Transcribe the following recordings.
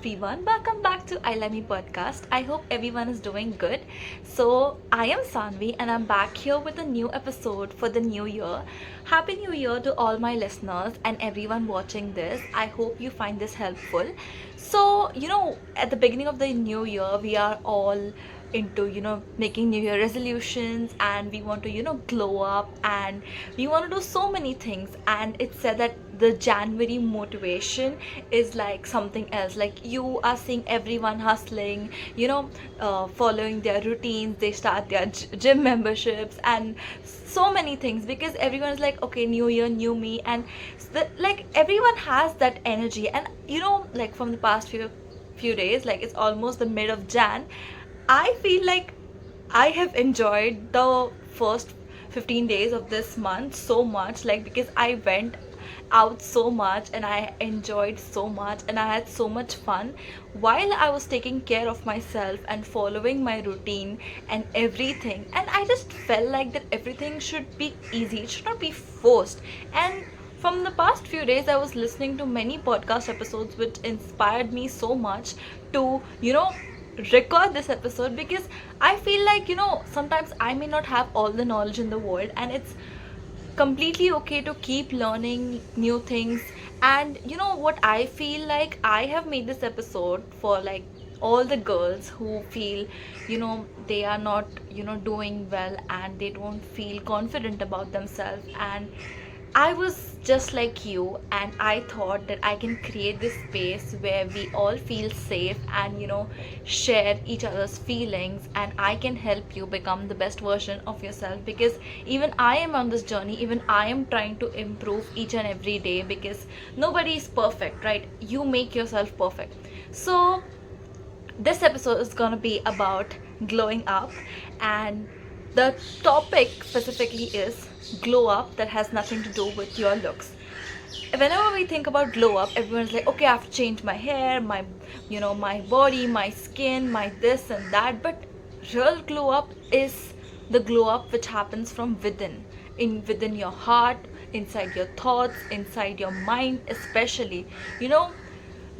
everyone. Welcome back to I Love Me podcast. I hope everyone is doing good. So, I am Sanvi and I'm back here with a new episode for the new year. Happy New Year to all my listeners and everyone watching this. I hope you find this helpful. So, at the beginning of the new year, we are all into making new year resolutions, and we want to glow up, and we want to do so many things. And it's said that the January motivation is like something else. Like, you are seeing everyone hustling, following their routines. They start their gym memberships and so many things, because everyone is like, okay, new year, new me. And like, everyone has that energy. And like, from the past few days, like, it's almost the mid of Jan, I feel like I have enjoyed the first 15 days of this month so much, like, because I went out so much and I enjoyed so much and I had so much fun while I was taking care of myself and following my routine and everything. And I just felt like that everything should be easy, it should not be forced. And from the past few days, I was listening to many podcast episodes which inspired me so much to, record this episode, because I feel like, sometimes I may not have all the knowledge in the world, and it's completely okay to keep learning new things. And what I feel like, I have made this episode for, like, all the girls who feel they are not doing well and they don't feel confident about themselves. And I was just like you, and I thought that I can create this space where we all feel safe and share each other's feelings, and I can help you become the best version of yourself, because even I am on this journey, even I am trying to improve each and every day, because nobody is perfect, right? You make yourself perfect. So, this episode is gonna be about glowing up, and the topic specifically is glow up, that has nothing to do with your looks. Whenever we think about glow up, everyone's like, okay, I have to change my hair, my body, my skin, my this and that. But real glow up is the glow up which happens from within your heart, inside your thoughts, inside your mind, especially. you know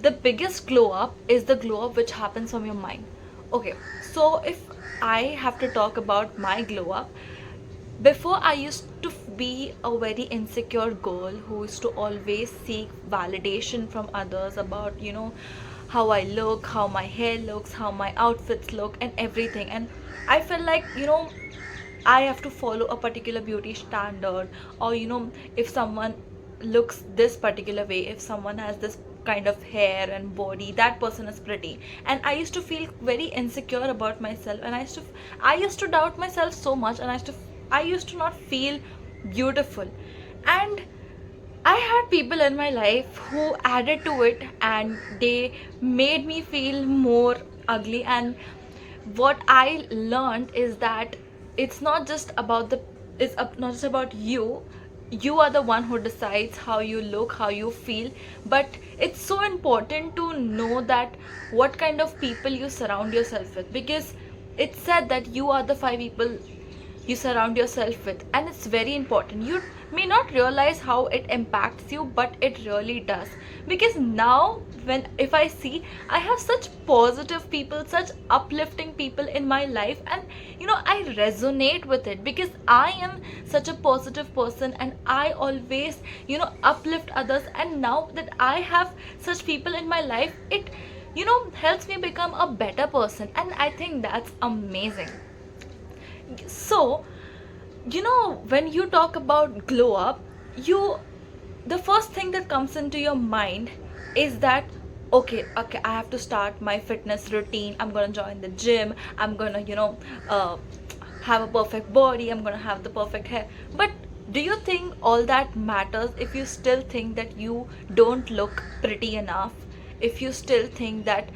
the biggest glow up is the glow up which happens from your mind. Okay, so if I have to talk about my glow up, before I used to be a very insecure girl who used to always seek validation from others about, how I look, how my hair looks, how my outfits look, and everything. And I felt like, I have to follow a particular beauty standard, or if someone looks this particular way, if someone has this kind of hair and body, that person is pretty. And I used to feel very insecure about myself, and I used to doubt myself so much, and I used to not feel beautiful. And I had people in my life who added to it, and they made me feel more ugly. And what I learned is that it's not just about not just about you. You are the one who decides how you look, how you feel. But it's so important to know that what kind of people you surround yourself with, because it's said that you are the five people you surround yourself with, and it's very important. You may not realize how it impacts you, but it really does. Because now, when if I see, I have such positive people, such uplifting people in my life, and I resonate with it, because I am such a positive person, and I always uplift others. And now that I have such people in my life, it helps me become a better person, and I think that's amazing. So, when you talk about glow up, you the first thing that comes into your mind is that, okay, I have to start my fitness routine. I'm gonna join the gym. I'm gonna have a perfect body. I'm gonna have the perfect hair. But do you think all that matters if you still think that you don't look pretty enough? If you still think that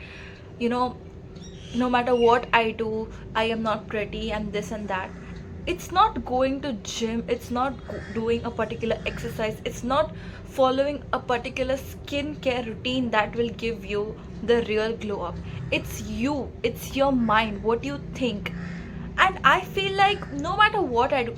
you know no matter what I do, I am not pretty, and this and that. It's not going to gym, it's not doing a particular exercise, it's not following a particular skincare routine that will give you the real glow up. It's you, it's your mind, what you think. And I feel like no matter what I do,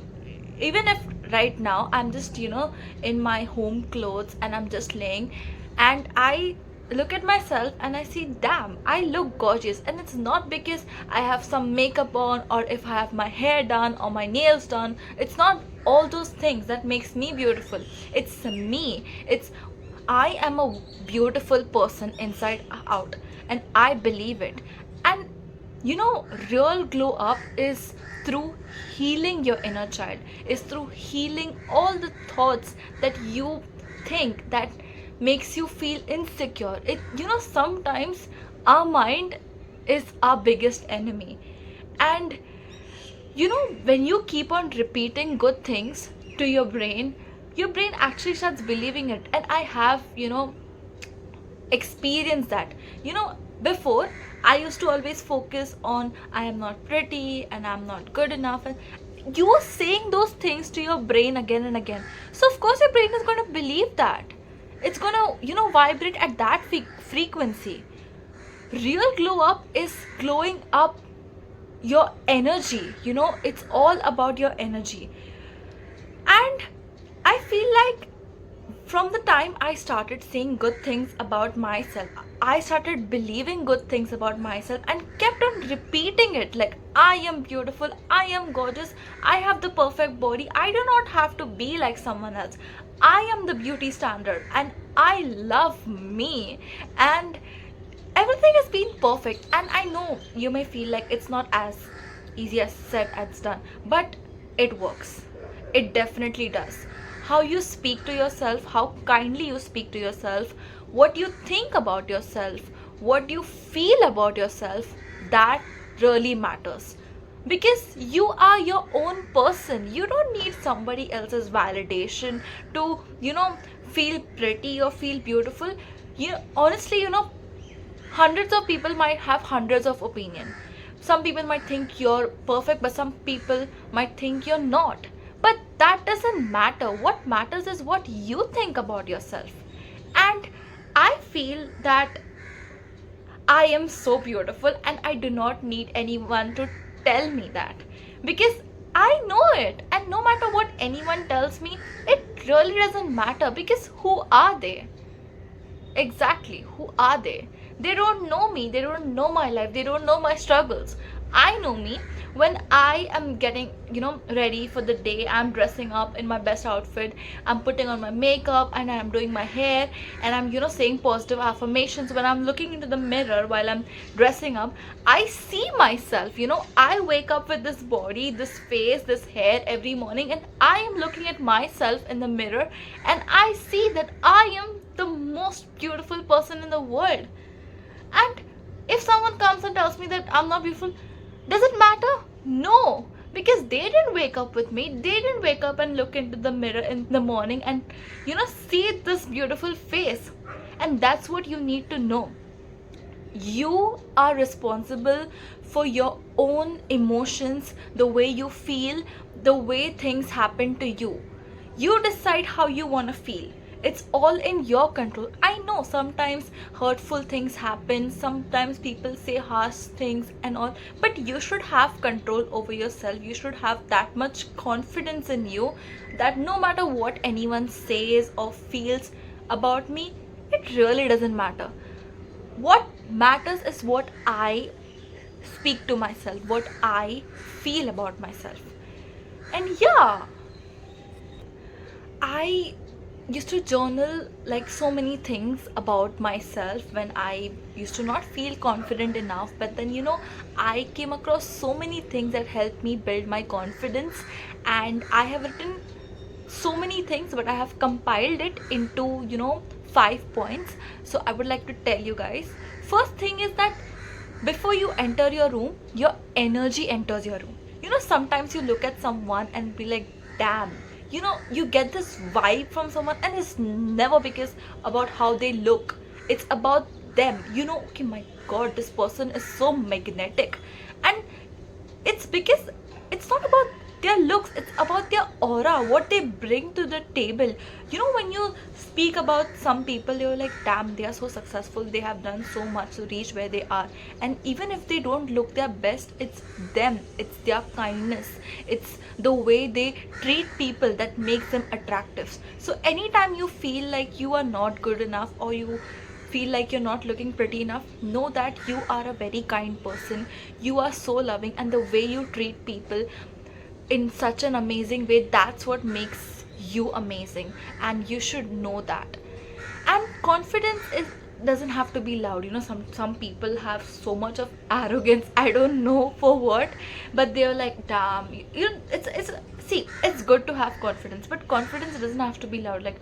even if right now I'm just in my home clothes and I'm just laying, and I look at myself and I see, damn, I look gorgeous. And it's not because I have some makeup on, or if I have my hair done or my nails done. It's not all those things that makes me beautiful. It's me. It's I am a beautiful person inside out, and I believe it. And real glow up is through healing your inner child, is through healing all the thoughts that you think that makes you feel insecure. Sometimes our mind is our biggest enemy. And when you keep on repeating good things to your brain actually starts believing it. And I have experienced that. Before, I used to always focus on, I am not pretty and I'm not good enough, and you are saying those things to your brain again and again. So of course your brain is going to believe that. It's going to vibrate at that frequency. Real glow up is glowing up your energy. It's all about your energy. And I feel like from the time I started saying good things about myself, I started believing good things about myself and kept on repeating it, like, I am beautiful, I am gorgeous, I have the perfect body, I do not have to be like someone else. I am the beauty standard and I love me. And everything has been perfect. And I know you may feel like it's not as easy as said as done, but it works. It definitely does. How you speak to yourself, how kindly you speak to yourself, what you think about yourself, what you feel about yourself, that really matters. Because you are your own person. You don't need somebody else's validation to, feel pretty or feel beautiful. Honestly, hundreds of people might have hundreds of opinions. Some people might think you're perfect, but some people might think you're not. But that doesn't matter. What matters is what you think about yourself. And I feel that I am so beautiful and I do not need anyone to tell me that, because I know it. And no matter what anyone tells me, it really doesn't matter, because who are they? Exactly, who are they? They don't know me, they don't know my life, they don't know my struggles. I know me. When I am getting ready for the day, I'm dressing up in my best outfit, I'm putting on my makeup and I'm doing my hair, and I'm saying positive affirmations. When I'm looking into the mirror while I'm dressing up, I see myself. I wake up with this body, this face, this hair every morning, and I am looking at myself in the mirror and I see that I am the most beautiful person in the world. And if someone comes and tells me that I'm not beautiful, does it matter? No, because they didn't wake up with me. They didn't wake up and look into the mirror in the morning and see this beautiful face. And that's what you need to know. You are responsible for your own emotions, the way you feel, the way things happen to you. You decide how you want to feel. It's all in your control. I know sometimes hurtful things happen, sometimes people say harsh things and all, but you should have control over yourself. You should have that much confidence in you that no matter what anyone says or feels about me, it really doesn't matter. What matters is what I speak to myself, what I feel about myself. And yeah, I used to journal like so many things about myself when I used to not feel confident enough. But then I came across so many things that helped me build my confidence, and I have written so many things, but I have compiled it into 5 points. So I would like to tell you guys. First thing is that before you enter your room, your energy enters your room. Sometimes you look at someone and be like, damn, you get this vibe from someone, and it's never because about how they look. It's about them. Okay, my god, this person is so magnetic. And it's because it's not about their looks, it's about their aura, what they bring to the table. When you speak about some people, you're like, damn, they are so successful, they have done so much to reach where they are. And even if they don't look their best, it's them, it's their kindness, it's the way they treat people that makes them attractive. So anytime you feel like you are not good enough, or you feel like you're not looking pretty enough, know that you are a very kind person. You are so loving, and the way you treat people in such an amazing way, that's what makes you amazing, and you should know that. And confidence is doesn't have to be loud. Some people have so much of arrogance, I don't know for what, but they're like, damn, it's see, it's good to have confidence, but confidence doesn't have to be loud, like,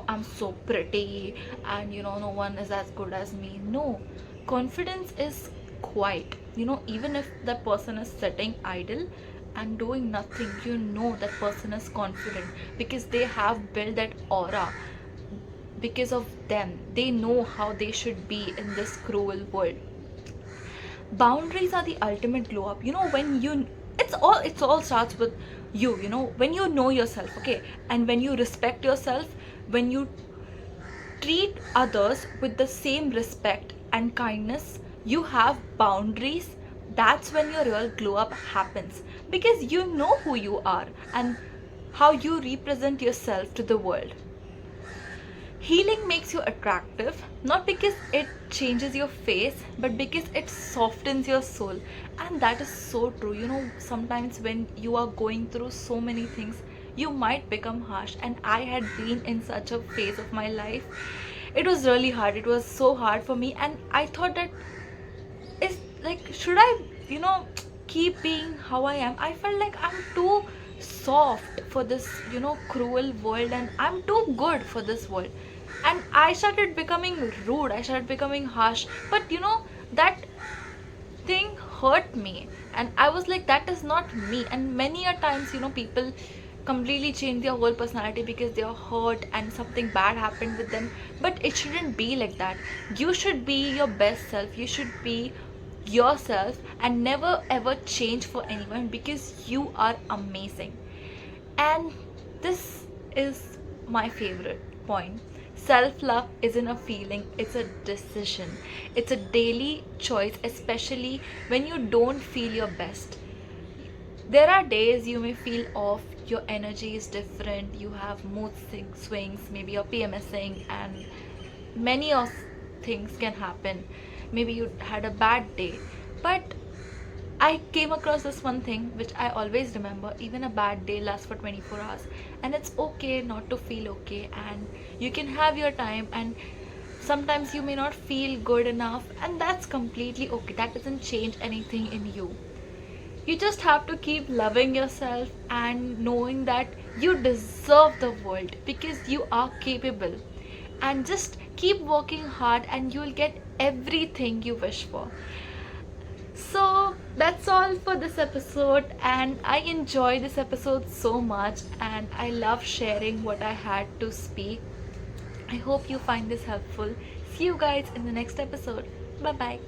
I'm so pretty, and no one is as good as me. No, confidence is quiet. Even if that person is sitting idle and doing nothing, that person is confident because they have built that aura. Because of them, they know how they should be in this cruel world. Boundaries are the ultimate glow up. When you it's all starts with you. When you know yourself, okay, and when you respect yourself, when you treat others with the same respect and kindness, you have boundaries. That's when your real glow up happens, because you know who you are and how you represent yourself to the world. Healing makes you attractive, not because it changes your face, but because it softens your soul. And that is so true. Sometimes when you are going through so many things, you might become harsh. And I had been in such a phase of my life. It was really hard. It was so hard for me. And I thought that, is like, should I, keep being how I am? I felt like I'm too soft for this, cruel world, and I'm too good for this world. And I started becoming rude, I started becoming harsh. But that thing hurt me, and I was like, that is not me. And many a times, people completely change their whole personality because they are hurt and something bad happened with them. But it shouldn't be like that. You should be your best self, you should be yourself, and never ever change for anyone, because you are amazing. And this is my favorite point. Self love isn't a feeling, it's a decision. It's a daily choice, especially when you don't feel your best. There are days you may feel off, your energy is different, you have swings, maybe you're PMSing, and many of things can happen. Maybe you had a bad day, but I came across this one thing which I always remember: even a bad day lasts for 24 hours, and it's okay not to feel okay, and you can have your time, and sometimes you may not feel good enough, and that's completely okay. That doesn't change anything in you. You just have to keep loving yourself and knowing that you deserve the world, because you are capable. And just keep working hard, and you'll get everything you wish for. So that's all for this episode, and I enjoy this episode so much, and I love sharing what I had to speak. I hope you find this helpful. See you guys in the next episode. Bye bye.